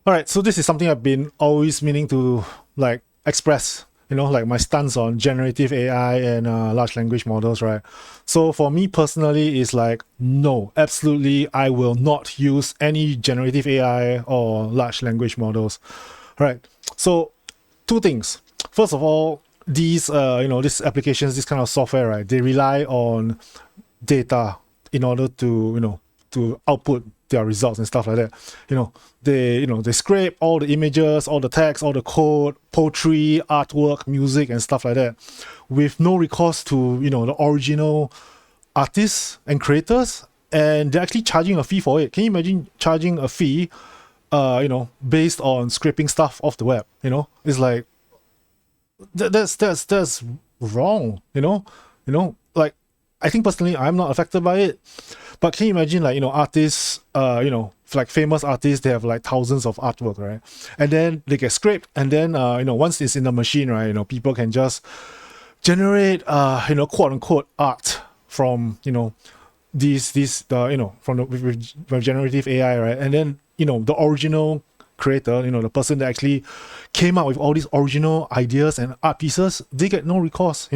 All right, so this is something I've been always meaning to like express, like my stance on generative AI and large language models, right? So for me personally, it's like, no, absolutely, I will not use any generative AI or large language models. All right, so two things. First of all, these applications, this kind of software, right? They rely on data in order to to output their results and stuff like that. They scrape all the images, all the text, all the code, poetry, artwork, music, and stuff like that, with no recourse to the original artists and creators, and they're actually charging a fee for it. Can you imagine charging a fee, based on scraping stuff off the web? It's like that's wrong. Like, I think personally I'm not affected by it, but can you imagine, like, artists, like famous artists, they have like thousands of artwork, right? And then they get scraped, and then once it's in the machine, right, people can just generate quote unquote art from these from the with generative AI, right? And then the original creator, the person that actually came up with all these original ideas and art pieces, they get no recourse.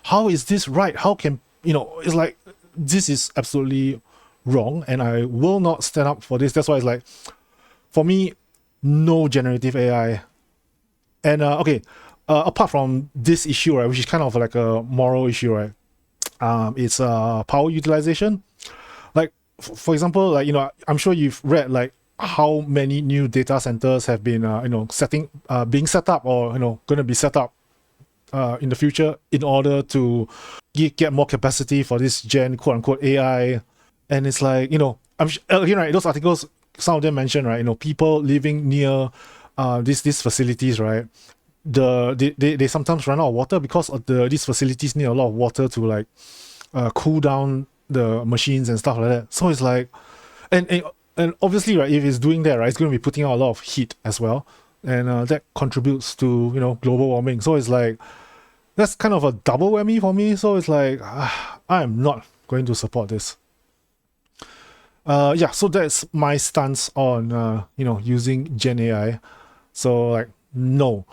How is this right? How can it's like, this is absolutely wrong, and I will not stand up for this. That's why it's like, for me, no generative AI. And apart from this issue, right, which is kind of like a moral issue, right? It's power utilization. Like, for example, like, I'm sure you've read like how many new data centers have been being set up, or going to be set up in the future, in order to get more capacity for this quote unquote AI. And it's like, again, right, those articles, some of them mention, right, people living near these facilities, right, they sometimes run out of water, because of these facilities need a lot of water to like cool down the machines and stuff like that. So it's like, and obviously, right, if it's doing that, right, it's going to be putting out a lot of heat as well, and that contributes to global warming. So it's like, that's kind of a double whammy for me. So it's like, I'm not going to support this. Yeah, so that's my stance on using Gen AI. So like, no.